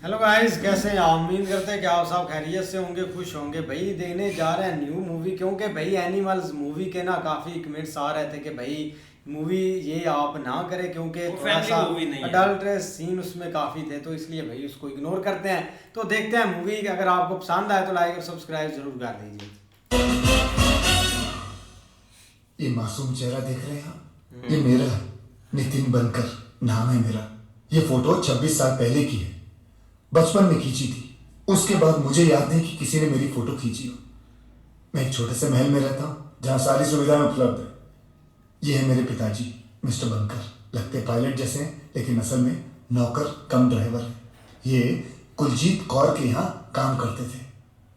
Hello guys, कैसे हैं आप? उम्मीद करते हैं कि आप सब खैरियत से होंगे, खुश होंगे। भाई देखने जा रहे हैं न्यू मूवी, क्योंकि भाई एनिमल्स मूवी के ना काफ़ी कमेंट्स आ रहे थे कि भाई मूवी ये आप ना करें, क्योंकि वो थोड़ा सा मूवी नहीं है। अडल्ट सीन उसमें काफ़ी थे, तो इसलिए भाई उसको इग्नोर करते हैं। तो देखते हैं मूवी। अगर आपको पसंद आए तो लाइक और सब्सक्राइब जरूर कर दीजिए। ये मासूम चेहरा देख रहे हैं आप? ये मेरा है, नितिन बनकर नाम है मेरा। ये फोटो 26 साल पहले की है, बचपन में खींची थी। उसके बाद मुझे याद नहीं कि किसी ने मेरी फोटो खींची हो। मैं एक छोटे से महल में रहता हूँ जहाँ सारी सुविधाएं उपलब्ध है। ये है मेरे पिताजी, मिस्टर बनकर। लगते पायलट जैसे हैं, लेकिन असल में नौकर कम ड्राइवर है। ये कुलजीत कौर के यहाँ काम करते थे,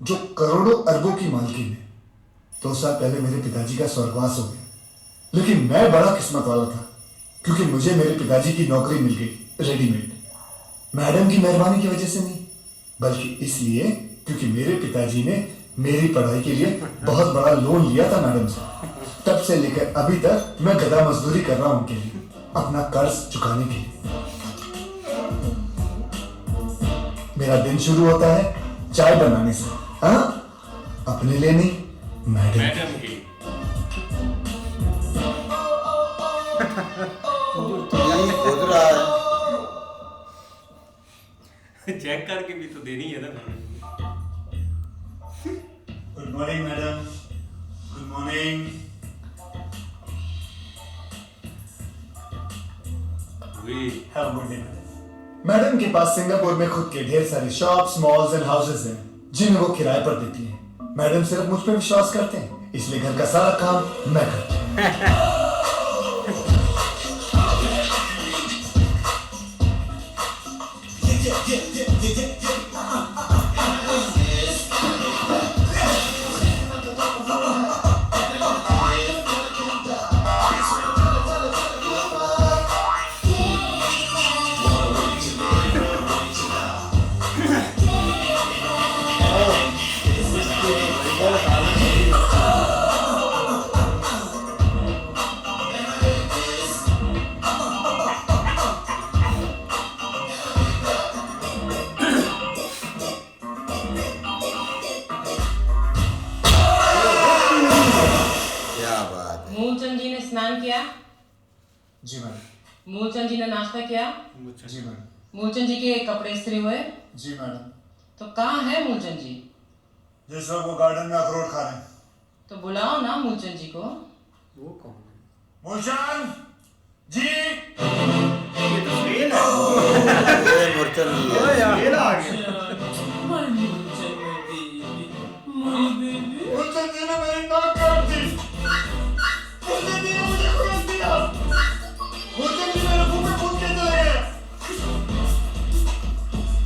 जो करोड़ों अरबों की मालकिन है। 2 साल पहले मेरे पिताजी का स्वर्गवास हो गया, लेकिन मैं बड़ा किस्मत वाला था, क्योंकि मुझे मेरे पिताजी की नौकरी मिल गई रेडीमेड। मैडम की मेहरबानी की वजह से नहीं, बल्कि इसलिए क्योंकि मेरे पिताजी ने मेरी पढ़ाई के लिए बहुत बड़ा लोन लिया था मैडम से। तब से लेकर अभी तक मैं गधा मजदूरी कर रहा हूं उनके लिए, अपना कर्ज चुकाने के लिए। मेरा दिन शुरू होता है चाय बनाने से। हाँ, अपने लिए नहीं, मैडम की। खुद रहा है। चेक करके भी तो देनी है ना। Good morning madam, good morning. Have a good day. Madam के पास सिंगापुर में खुद के ढेर सारे शॉप्स, मॉल्स एंड हाउसेस हैं, जिन्हें वो किराए पर देती हैं। मैडम सिर्फ मुझ पर विश्वास करते हैं, इसलिए घर का सारा काम मैं करता हूँ। क्या बात है। मूलचंद जी ने स्नान किया। जी मैडम। मूलचंद जी ने नाश्ता किया। जी मैडम। मूलचंद जी के कपड़े इस्त्री हुए। जी मैडम। तो कहाँ है मूलचंद जी? जिस वक्त वो गार्डन में अखरोट खा रहे हैं। तो बुलाओ ना मूलचंद जी को। वो कौन है? मूलचंद जी। ये तो फेल है। ये मुर्चन जी है। फेल आ गया। मूलचंद जी ने मेरी नाक काट दी। मूलचंद जी ने मुझे खुश दिया। मूलचंद जी मेरे मुंह में फूंक के चले गए।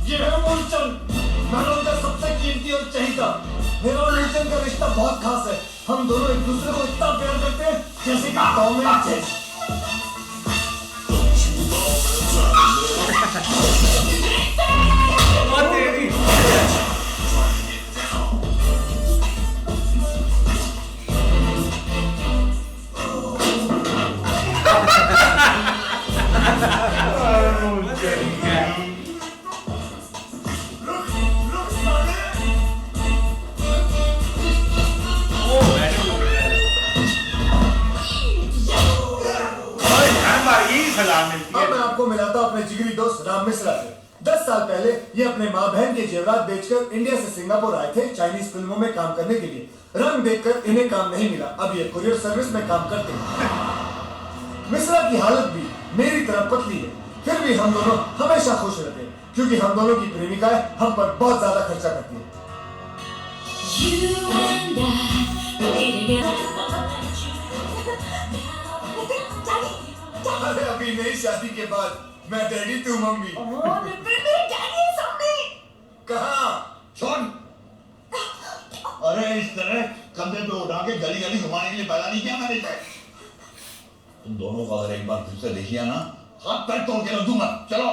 ये है मूलचंद, मैंने उनका सबसे कीमती और चहीता। मेरा और मूलचंद का रिश्ता बहुत खास है। हम दोनों एक दूसरे को इतना प्यार करते हैं जैसे कि गाँव में अच्छे। बहुत तेरी। अब मैं आपको मिलाता हूं अपने जिगरी दोस्त राम मिश्रा से। 10 साल पहले ये अपने माँ बहन के जेवरात बेचकर इंडिया से सिंगापुर आए थे चाइनीज फिल्मों में काम करने के लिए। रंग देखकर इन्हें काम नहीं मिला, अब ये कुरियर सर्विस में काम करते हैं। मिश्रा की हालत भी मेरी तरह पतली है, फिर भी हम दोनों हमेशा खुश रहते हैं, क्योंकि हम दोनों की प्रेमिकाएं हम पर बहुत ज्यादा खर्चा करती है। अरे अभी नई शादी के बाद मैं डैडी तू मम्मी। कहाँ? सुन, अरे इस तरह कंधे पे उठा के गली गली घुमाने के लिए पैदा नहीं किया मैंने। तुम दोनों को अगर एक बार फिर से देख लिया ना, हाथ पैर तोड़ के रख दूंगा। चलो।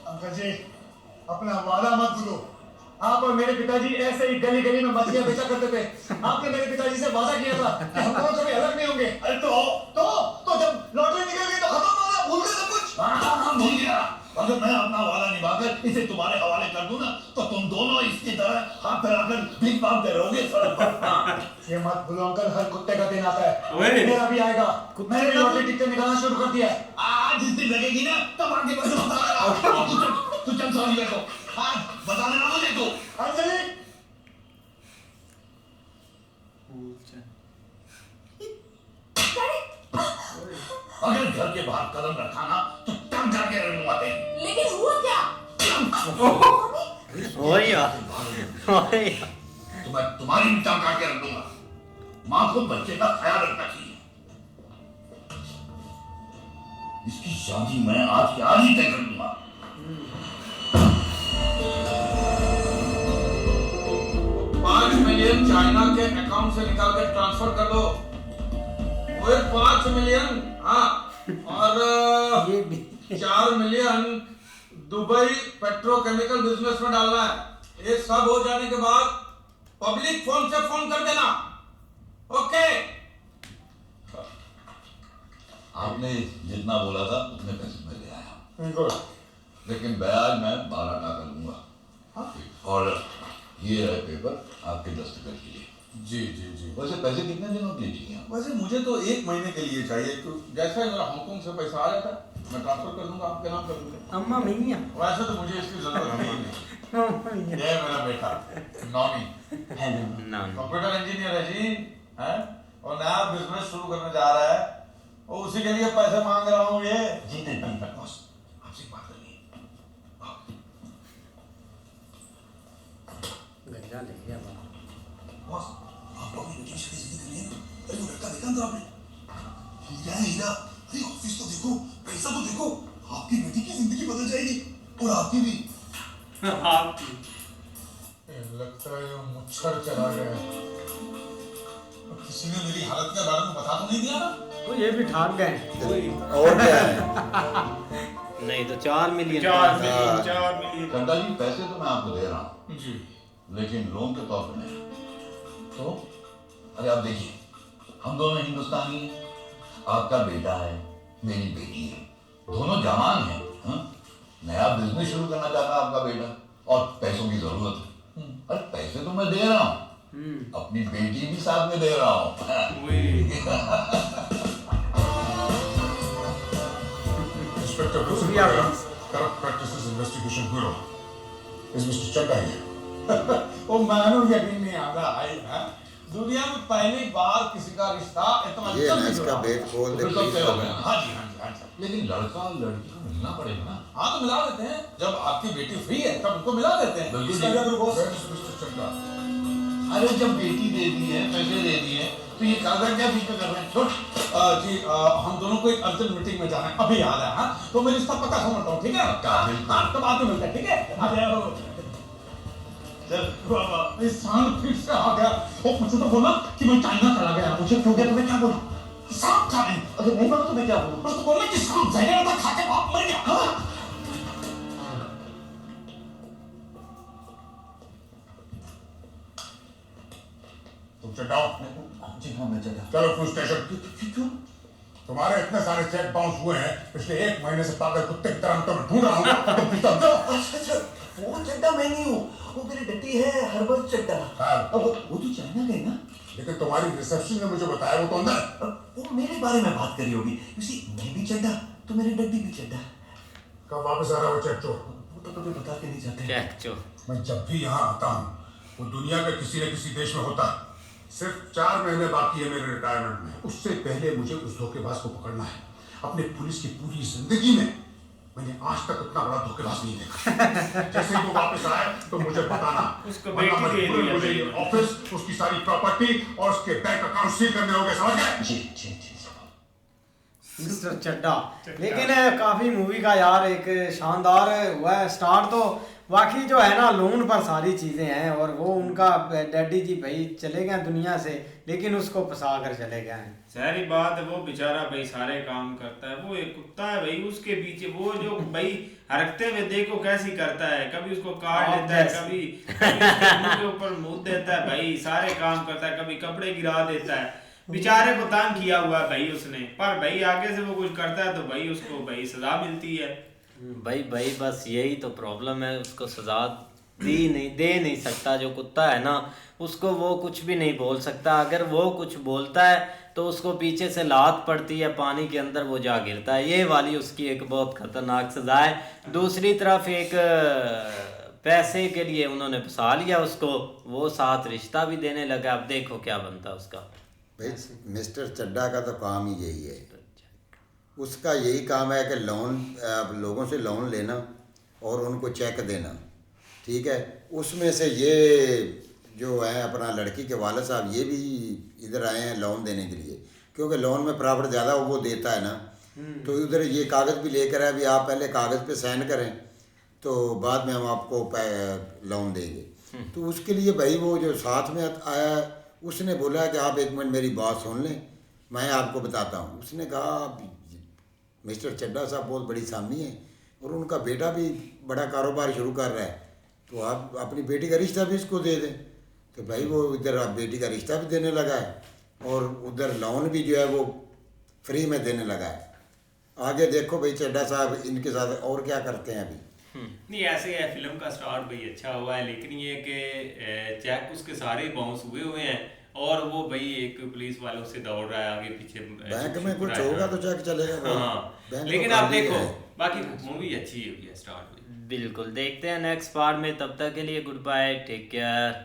अंकल जी, अपना वादा मत भूलो। आप और मेरे पिताजी ऐसे ही गली गली में मछलियां बेचा करते थे। आपने मेरे पिताजी से वादा किया था कि हम दोनों कभी अलग नहीं होंगे। अरे तो तो जब लॉटरी निकल गई तो खत्म हो गया, भूल गए सब कुछ। हाँ भूल गया। अगर मैं अपना वादा निभाकर इसे तुम्हारे हवाले कर दूं ना तो तुम दोनों इसकी तरह हाथ फैलाकर भीख मांगते रहोगे सड़क पर। हाँ। ये मत भूलो अंकल, हर कुत्ते का दिन आता है। ओए। मेरा भी आएगा। मैंने भी लॉटरी टिकट निकालना शुरू कर दिया है। आज जिस दिन लगेगी ना तब आगे बढ़ तू चल सॉरी को आज बता देना मुझे तू। अंजलि अगर घर के बाहर कदम रखा ना तो टंग करके रहूंगा तेरी। लेकिन हुआ क्या? वही यार तो मैं तुम्हारी भी टंग काट के रख दूंगा। माँ को बच्चे का ख्याल रखना चाहिए। इसकी शादी मैं आज के आज ही तय कर दूंगा। 5 मिलियन चाइना के अकाउंट से निकाल के ट्रांसफर कर दो। वो 5 मिलियन, हाँ, और ये भी 4 मिलियन दुबई पेट्रोकेमिकल बिजनेस में डालना है। ये सब हो जाने के बाद पब्लिक फोन से फोन कर देना। ओके। आपने जितना बोला था उतने पैसे मैं ले आया, लेकिन ब्याज मैं 12% लूंगा। और ये है पेपर आपके दस्तखत के लिए। जी जी जी। वैसे पैसे कितने दिनों के लिए चाहिए? वैसे मुझे तो 1 महीने के लिए चाहिए। तो जैसा ही मेरा हांगकांग से पैसा आ जाता है मैं ट्रांसफर कर दूंगा, आपके नाम कर दूंगा। अम्मा मियाँ वैसे तो मुझे इसकी जरूरत ही नहीं। ये है मेरा बेटा नॉनी, कंप्यूटर इंजीनियर है जी, है, और नया बिजनेस शुरू करने जा रहा है और उसी के लिए पैसे मांग रहा हूँ। ये जी नहीं बॉस, आपसे एक बात करनी है। गंजा ले गया बॉस, आप लोग की शादी जल्दी करनी है ना? अरे वो लड़का देखा अंदर आपने? हीरा है हीरा। अरे ऑफिस तो देखो, पैसा तो देखो। आपकी बेटी की जिंदगी बदल जाएगी और आपकी भी। लगता है मुच्छर चला गया। किसी ने मेरी हालत के बारे में बता तो नहीं दिया ना? तो ये भी ठाक गए। और क्या है? नहीं तो 4 मिलियन 4 मिलियन। चंदा जी पैसे तो मैं आपको दे रहा हूँ, जी। लेकिन लोन के तौर पर नहीं। तो अरे आप देखिए, हम दोनों हिंदुस्तानी हैं। आपका बेटा है, मेरी बेटी है, दोनों जवान हैं। हाँ? नया बिजनेस शुरू करना चाहता है आपका बेटा और पैसों की जरूरत है। अरे पैसे तो मैं दे रहा हूँ, अपनी बेटी भी साथ में दे रहा हूँ। Inspector corrupt practices investigation bureau is mister Chadda here. ओ मानो यकीन नहीं आता आई है दुनिया में पहली बार किसी का रिश्ता इतना ये जल्दी ना इसका जुड़ा। बेट खोल दे बिल्कुल please। तय हो गया। हाँ जी हाँ जी हाँ जी। लेकिन लड़का और लड़की को मिलना पड़ेगा ना। हाँ तो मिला देते हैं, जब आपकी बेटी फ्री है तब उनको मिला देते हैं। बिल्कुल इसका ठीक। क्या करूँ बॉस? मिस्टर चड्डा, अरे जब बेटी दे दी है, पैसे दे दिए, तो ये कागज क्या बीच में कर रहे हैं? छोड़। जी हम दोनों को एक अर्जेंट मीटिंग में जाना है, अभी याद है। हाँ तो मैं रिश्ता पक्का समझता हूँ, ठीक है? बिल्कुल। हाँ तो बाद में मिलते हैं, ठीक है? आ जाओ। चल बाबा, इस साल फिर से आ गया। ओ मुझे तो बोला कि मैं चाइना चला गया। मुझे हो गया तो मैं क्या बोला? सांप खा रहे। अगर नहीं बोला तो मैं क्या बोलूं? बस तो बोलना कि सांप जहरीला था, खा के बाप मर गया। हाँ? तुम चटाओ। जी हाँ मैं चला। चलो पुलिस स्टेशन। क्यों? तुम्हारे इतने सारे चेक बाउंस हुए हैं, पिछले 1 महीने से पागल कुत्ते की तरह मैं तुम्हें ढूंढ रहा हूँ। तुम पिता दो। अच्छा, वो चड्डा मैं नहीं हूँ, वो मेरी डट्टी है हर्बल चड्डा। हाँ। अब वो तो चाइना गए ना? लेकिन तुम्हारी रिसेप्शन ने मुझे बताया वो तो अंदर है। वो मेरे बारे में बात करी होगी। उसी मैं भी चड्डा तो मेरी डट्टी भी चड्डा। कब वापस आ रहा वो चेक चोर? वो तो कभी बता के नहीं जाते। चेक चो मैं जब भी यहाँ आता हूँ वो दुनिया के किसी न किसी देश में होता है। सिर्फ 4 महीने बाकी है मेरे रिटायरमेंट में। उससे पहले मुझे उस धोखेबाज को पकड़ना है। अपने पुलिस की पूरी जिंदगी में मैंने आज तक उतना बड़ा धोखेबाज नहीं देखा। जैसे ही वो वापस आए तो मुझे बताना। उसको वरना बेटी दे मजबूरन दिया मुझे ये ऑफिस, उसकी सारी प्रॉपर्टी और उसके बैंक अकाउंट सील करने होंगे, समझ गए? जी जी जी। मिस्टर चड्डा। लेकिन काफी मूवी का यार एक शानदार हुआ है स्टार्ट। तो बाकी जो है ना लोन पर सारी चीजें हैं और वो उनका डैडी जी भाई चले गए दुनिया से, लेकिन उसको फंसा कर चले गए हैं। सारी बात है, वो बेचारा भाई सारे काम करता है। वो एक कुत्ता है भाई, उसके पीछे वो जो भाई हरकते में देखो कैसी करता है। कभी उसको काट लेता है, कभी उसके मुंह के ऊपर मुंह देता है भाई, सारे काम करता है, कभी कपड़े गिरा देता है। बेचारे को तंग किया हुआ है भाई उसने, पर भाई आगे से वो कुछ करता है तो भाई उसको भाई सजा मिलती है। भाई बस यही तो प्रॉब्लम है, उसको सजा दे नहीं सकता। जो कुत्ता है ना, उसको वो कुछ भी नहीं बोल सकता। अगर वो कुछ बोलता है तो उसको पीछे से लात पड़ती है, पानी के अंदर वो जा गिरता है। ये वाली उसकी एक बहुत खतरनाक सजा है। दूसरी तरफ एक पैसे के लिए उन्होंने फंसा लिया उसको, वो साथ रिश्ता भी देने लगा। अब देखो क्या बनता है उसका। भाई मिस्टर चड्ढा का तो काम ही यही है, उसका यही काम है कि लोन, लोगों से लोन लेना और उनको चेक देना, ठीक है। उसमें से ये जो है अपना लड़की के वालिद साहब, ये भी इधर आए हैं लोन देने के लिए, क्योंकि लोन में प्रॉफिट ज़्यादा वो देता है ना। तो उधर ये कागज़ भी लेकर आए, अभी आप पहले कागज़ पे साइन करें तो बाद में हम आपको लोन देंगे। तो उसके लिए भाई वो जो साथ में आया, उसने बोला कि आप एक मिनट मेरी बात सुन लें, मैं आपको बताता हूँ। उसने कहा मिस्टर चड्ढा साहब बहुत बड़ी सामी है और उनका बेटा भी बड़ा कारोबार शुरू कर रहा है, तो आप अपनी बेटी का रिश्ता भी इसको दे दें। तो भाई वो इधर आप बेटी का रिश्ता भी देने लगा है और उधर लोन भी जो है वो फ्री में देने लगा है। आगे देखो भाई चड्ढा साहब इनके साथ और क्या करते हैं अभी। नहीं ऐसे है, फिल्म का स्टार्ट भाई अच्छा हुआ है, लेकिन ये कि चेक उसके सारे बाउंस हुए हैं और वो भाई एक पुलिस वालों से दौड़ रहा है आगे पीछे। बैंक में कुछ होगा तो चेक चलेगा। हाँ, लेकिन आप देखो बाकी मूवी अच्छी हुई है स्टार्ट में। बिल्कुल, देखते हैं नेक्स्ट पार्ट में। तब तक के लिए गुड बाय, टेक केयर।